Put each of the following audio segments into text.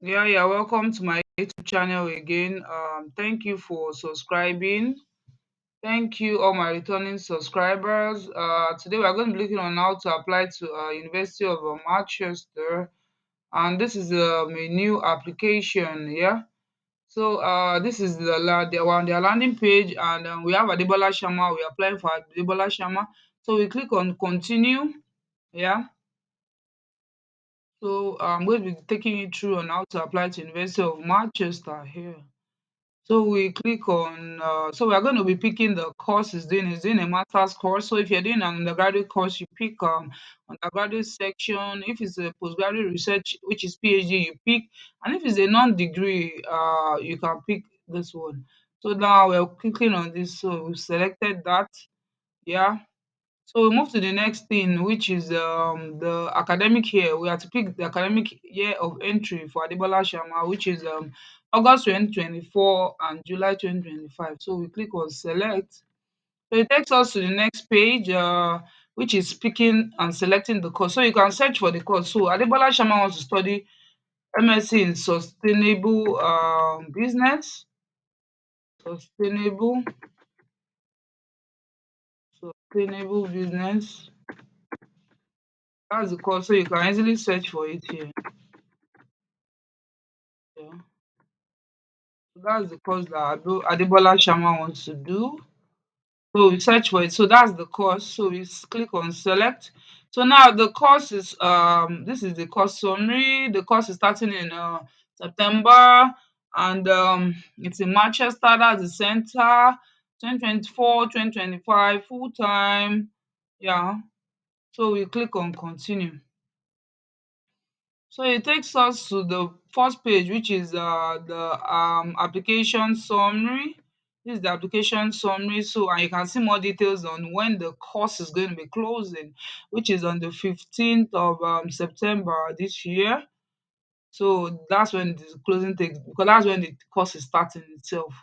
Yeah, welcome to my YouTube channel again. Thank you for subscribing. Thank you, all my returning subscribers. Today we are going to be looking on how to apply to University of Manchester, and this is a new application. Yeah, so this is we're on their landing page, and we have Adebola Shama. We are applying for Adebola Shama, so we click on continue. Yeah, so I'm going to be taking you through on how to apply to University of Manchester here. So we click on, so we are going to be picking the course is doing a master's course. So if you're doing an undergraduate course, you pick undergraduate section. If it's a postgraduate research, which is PhD, you pick. And if it's a non-degree, you can pick this one. So now we're clicking on this. So we selected that. Yeah. So we move to the next thing, which is the academic year. We have to pick the academic year of entry for Adebola Sharma, which is August 2024 and July 2025. So we click on select. So it takes us to the next page, which is picking and selecting the course. So you can search for the course. So Adebola Sharma wants to study MSc in sustainable, sustainable business. That's the course. So you can easily search for it here. Yeah. So that's the course that Adebola Sharma wants to do. So we search for it. So that's the course. So we click on select. So now the course is this is the course summary. The course is starting in September, and it's in Manchester. That's the center. 2024, 2025, full time. Yeah. So we click on continue. So it takes us to the first page, which is the application summary. This is the application summary. So, and you can see more details on when the course is going to be closing, which is on the 15th of September this year. So that's when the closing takes, because that's when the course is starting itself.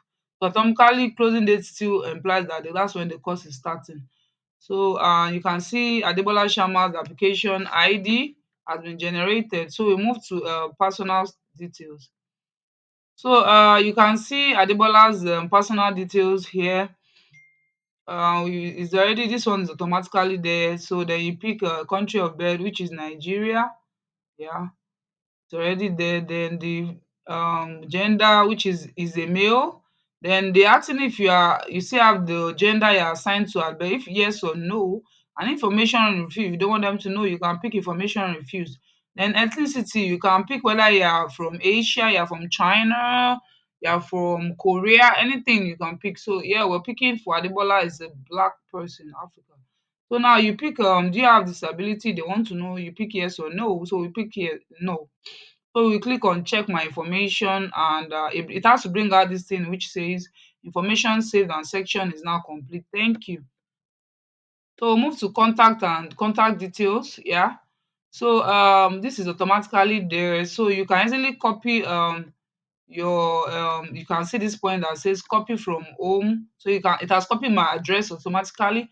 So automatically closing date still implies that that's when the course is starting. So you can see Adebola Sharma's application ID has been generated. So we move to personal details. So you can see Adebola's personal details here. Is already this one is automatically there. So then you pick a country of birth, which is Nigeria. Yeah, it's already there. Then the gender, which is a male. Then they asking if you still have the gender you're assigned to at birth. If yes or no, and information on refuse. If you don't want them to know, you can pick information on refuse. Then ethnicity, you can pick whether you are from Asia, you're from China, you're from Korea, anything you can pick. So yeah, we're picking for Adebola is a black person, Africa. So now you pick do you have disability? They want to know, you pick yes or no. So we pick here no. So we click on check my information, and it has to bring out this thing which says information saved and section is now complete. Thank you. So we'll move to contact and contact details. Yeah. So this is automatically there. So you can easily copy your you can see this point that says copy from home. So you can, it has copied my address automatically,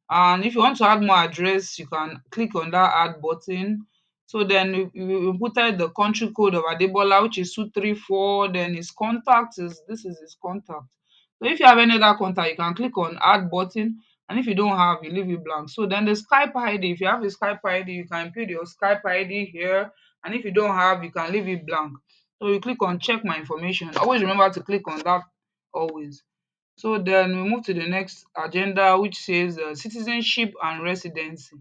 and if you want to add more address, you can click on that add button. So then you inputted the country code of Adebola, which is 234. Then his contact is, this is his contact. So if you have any other contact, you can click on add button, and if you don't have, you leave it blank. So then the Skype ID, if you have a Skype ID, you can input your Skype ID here, and if you don't have, you can leave it blank. So you click on check my information. Always remember to click on that always. So then we move to the next agenda, which says citizenship and residency.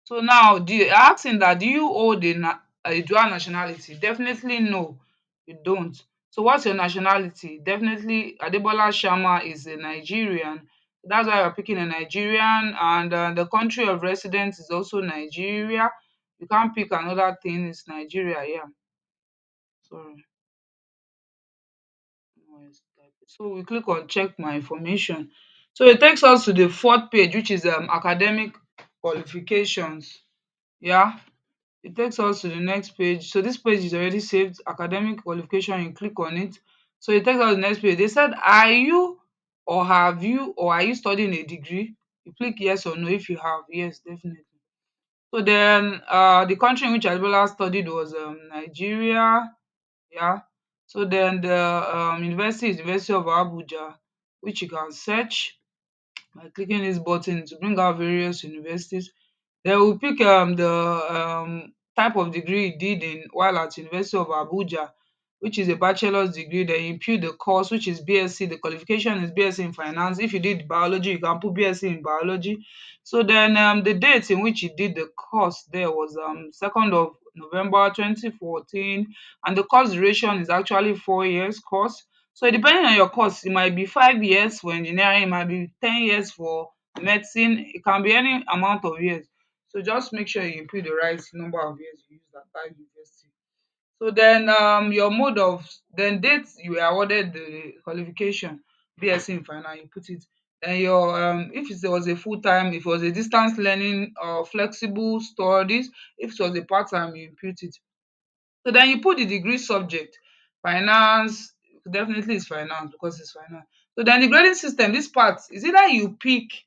So now the asking that, do you hold a dual nationality? Definitely no, you don't. So what's your nationality? Definitely Adebola Sharma is a Nigerian. That's why we're picking a Nigerian, and the country of residence is also Nigeria. You can't pick another thing, it's Nigeria, yeah. Sorry. So we click on check my information. So it takes us to the fourth page, which is academic qualifications. Yeah, it takes us to the next page. So this page is already saved, academic qualification. You click on it. So it takes us to the next page. They said, are you or have you or are you studying a degree? You click yes or no if you have. Yes, definitely. So then the country in which Adebola studied was Nigeria. Yeah. So then the university is University of Abuja, which you can search by clicking this button to bring out various universities. They will pick the type of degree he did in while at University of Abuja, which is a bachelor's degree. They impute the course, which is BSc. The qualification is BSc in finance. If you did biology, you can put BSc in biology. So then the date in which he did the course there was 2nd of November 2014, and the course duration is actually 4 years course. So depending on your course, it might be 5 years for engineering, it might be 10 years for medicine, it can be any amount of years. So just make sure you input the right number of years you use at that university. So then your mode of then date you were awarded the qualification, BSc in finance, you put it. Then your if it was a full time, if it was a distance learning or flexible studies, if it was a part time, you input it. So then you put the degree subject, finance, definitely is finance because it's finance. So then the grading system, this part is either you pick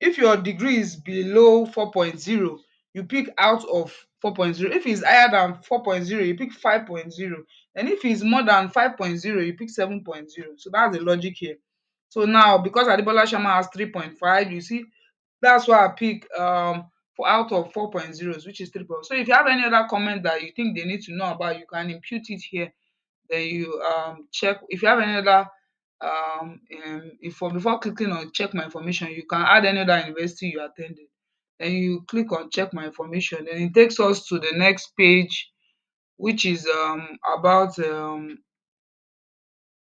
if your degree is below 4.0, you pick out of 4.0. If it's higher than 4.0, you pick 5.0. And if it's more than 5.0, you pick 7.0. So that's the logic here. So now because Adebola Sharma has 3.5, you see, that's why I pick for out of 4.0s, which is 3. So if you have any other comment that you think they need to know about, you can impute it here. Then you check if you have any other if for before clicking on check my information, you can add any other university you attended. Then you click on check my information. Then it takes us to the next page, which is about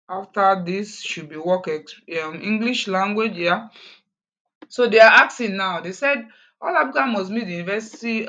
after this should be English language. Yeah. So they are asking now, they said all applicants must meet the university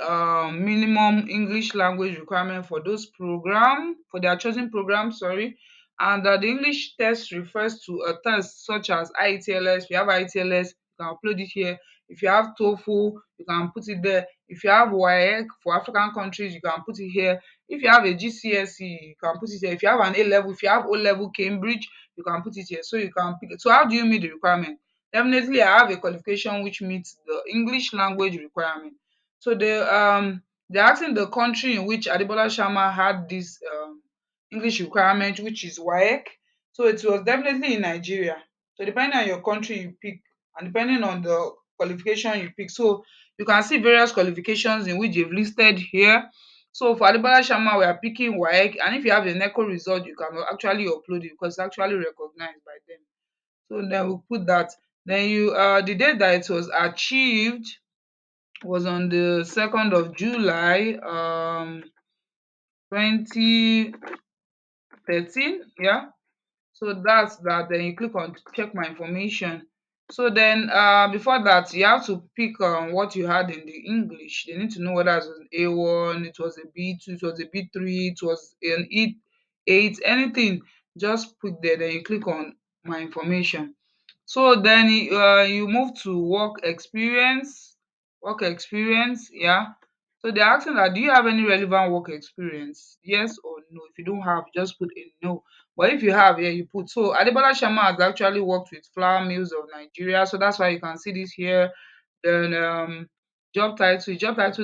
minimum English language requirement for those program, for their chosen program, sorry. And the English test refers to a test such as IETLS. If you have IETLS, you can upload it here. If you have TOEFL, you can put it there. If you have WAEC for African countries, you can put it here. If you have a GCSE, you can put it here. If you have an A level, if you have O level Cambridge, you can put it here. So you can pick it. So how do you meet the requirement? Definitely, I have a qualification which meets the English language requirement. So they're asking the country in which Adebola Sharma had this English requirement, which is WAEC. So it was definitely in Nigeria. So depending on your country you pick and depending on the qualification you pick, so you can see various qualifications in which they've listed here. So for Adebola Sharma, we are picking WAEC, and if you have a NECO result, you can actually upload it because it's actually recognized by them. So then we put that. Then you the date that it was achieved was on the 2nd of July 2013. Yeah. So that's that. Then you click on check my information. So then before that you have to pick what you had in the English. They need to know whether it was an A1, it was a B2, it was a B3, it was an E8, anything. Just put there, then you click on my information. So then you move to work experience. Work experience, yeah. So they're asking that do you have any relevant work experience? Yes or no. If you don't have, just put a no. But if you have, yeah, you put. So Adebola Sharma has actually worked with flour mills of Nigeria. So that's why you can see this here. Then job title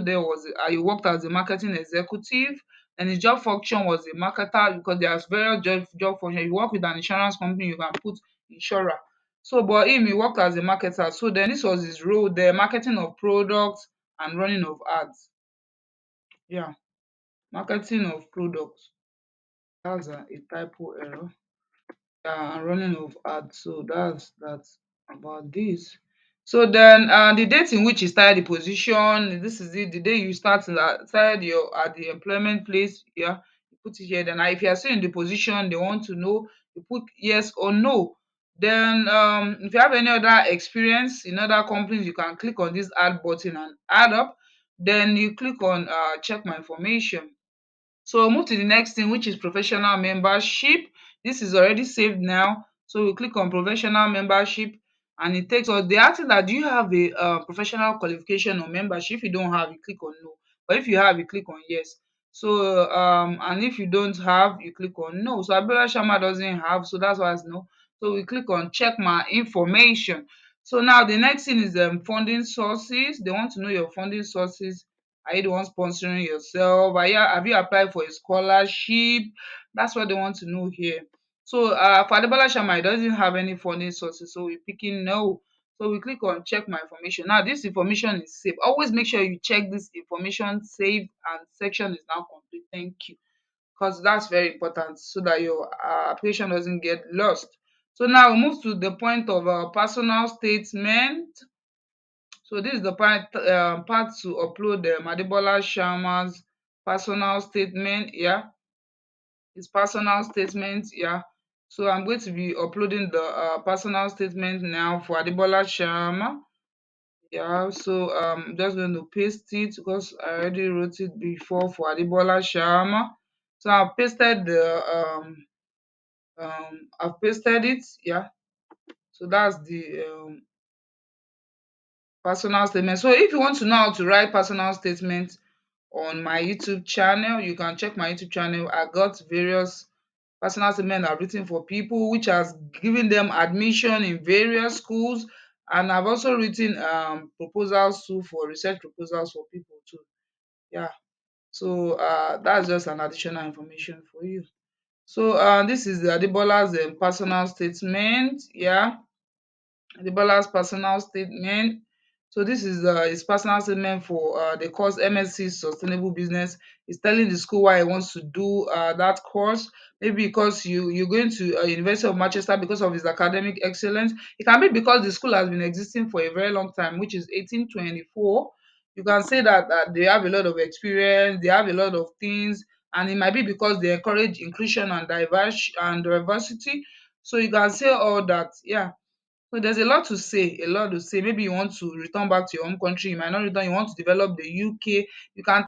there was he worked as a marketing executive, and his job function was a marketer because there's various job function. You work with an insurance company, you can put insurer. So but him, he worked as a marketer. So then this was his role there, marketing of products and running of ads. Yeah, marketing of products. That's a typo error. And running of ads. So that's about this. So then the date in which you started the position, this is it, the day you started your at the employment place, yeah, you put it here. Then if you are still in the position, they want to know, you put yes or no. Then if you have any other experience in other companies, you can click on this add button and add up. Then you click on check my information. So we'll move to the next thing, which is professional membership. This is already saved now. So we click on professional membership and it takes us, they ask you that do you have a professional qualification or membership? If you don't have, you click on no. But if you have, you click on yes. So and if you don't have, you click on no. So Abiola Sharma doesn't have, so that's why it's no. So we click on check my information. So now the next thing is funding sources. They want to know your funding sources. Are you the one sponsoring yourself? Have you applied for a scholarship? That's what they want to know here. So for Adebola Sharma, it doesn't have any funding sources, so we're picking no. So we click on check my information. Now this information is safe. Always make sure you check this information save and section is now complete. Thank you. Because that's very important so that your application doesn't get lost. So now we move to the point of personal statement. So this is the part to upload the Adebola Sharma's personal statement. Yeah, his personal statement. Yeah. So I'm going to be uploading the personal statement now for Adebola Sharma. Yeah, so I'm just going to paste it because I already wrote it before for Adebola Sharma. So I've pasted it. Yeah. So that's the personal statement. So if you want to know how to write personal statements on my YouTube channel, you can check my YouTube channel. I got various personal statements I've written for people, which has given them admission in various schools. And I've also written proposals too for research proposals for people too. Yeah. So that's just an additional information for you. So this is the Adebola's personal statement. Yeah. Adebola's personal statement. So this is his personal statement for the course MSc Sustainable Business. He's telling the school why he wants to do that course. Maybe because you're going to University of Manchester because of his academic excellence. It can be because the school has been existing for a very long time, which is 1824. You can say that they have a lot of experience, they have a lot of things, and it might be because they encourage inclusion and diversity. So you can say all that, yeah. So there's a lot to say, a lot to say. Maybe you want to return back to your home country, you might not return, you want to develop the UK. You can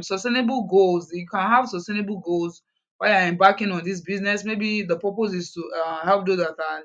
sustainable goals. You can have sustainable goals while you're embarking on this business. Maybe the purpose is to help those that are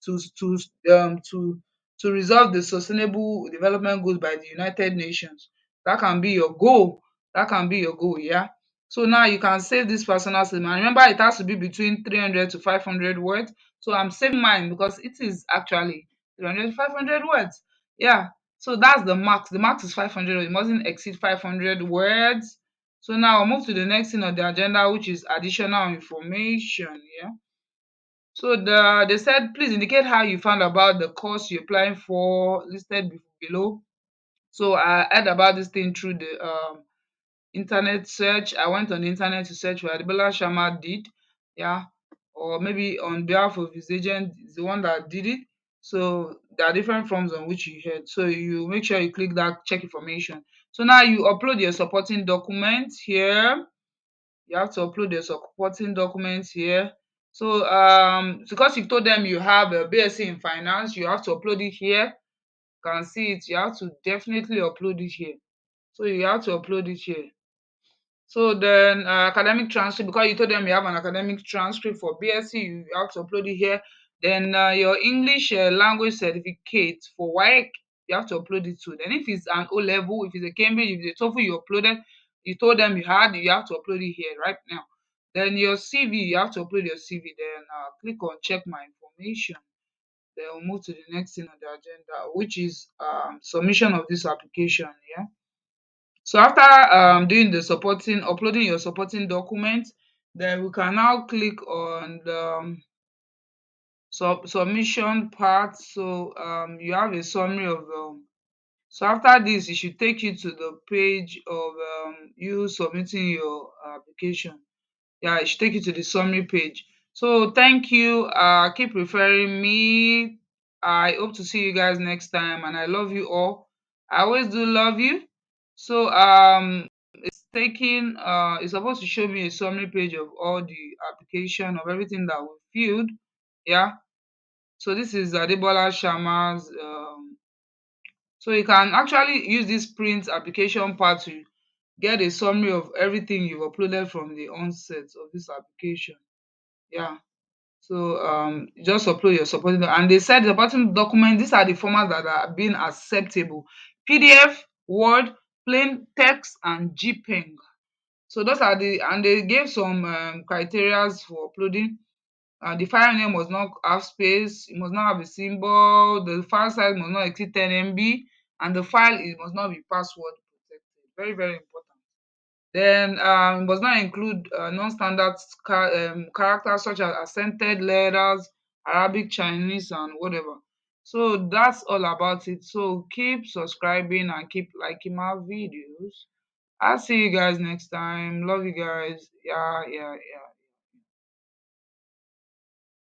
to to resolve the sustainable development goals by the United Nations. That can be your goal. That can be your goal, yeah. So now you can save this personal statement. Remember, it has to be between 300 to 500 words. So I'm saving mine because it is actually 300 to 500 words. Yeah. So that's the max. The max is 500. It mustn't exceed 500 words. So now I'll move to the next thing on the agenda, which is additional information. Yeah. So they said, please indicate how you found about the course you're applying for listed below. So I heard about this thing through the internet search. I went on the internet to search what Adebola Sharma did. Yeah. Or maybe on behalf of his agent, is the one that did it. So there are different forms on which you heard. So you make sure you click that check information. So now you upload your supporting documents here. You have to upload your supporting documents here. So because you told them you have a BSc in finance, you have to upload it here. You can see it. You have to definitely upload it here. So you have to upload it here. So then academic transcript, because you told them you have an academic transcript for BSc, you have to upload it here. Then your English language certificate for WAEC, you have to upload it too. Then if it's an O level, if it's a Cambridge, if it's a TOEFL you uploaded, you told them you have to upload it here right now. Then your CV, you have to upload your CV. Then click on check my information. Then we'll move to the next thing on the agenda, which is submission of this application. Yeah. So after doing the supporting, uploading your supporting documents, then we can now click on the submission part. So you have a summary of so after this, it should take you to the page of you submitting your application. Yeah, it should take you to the summary page. So thank you. Keep referring me. I hope to see you guys next time, and I love you all. I always do love you. So it's taking it's supposed to show me a summary page of all the application of everything that we filled. Yeah. So this is Adebola Sharma's so you can actually use this print application part to get a summary of everything you've uploaded from the onset of this application. Yeah. So just upload your supporting and they said the supporting document, these are the formats that are being acceptable. PDF, Word, plain text, and JPEG. So those are the and they gave some criterias for uploading. The file name must not have space, it must not have a symbol, the file size must not exceed 10 MB, and the file it must not be password protected. Very, very important. Then it must not include non-standard characters such as accented letters, Arabic, Chinese, and whatever. So that's all about it. So keep subscribing and keep liking my videos. I'll see you guys next time. Love you guys. Yeah, yeah, yeah.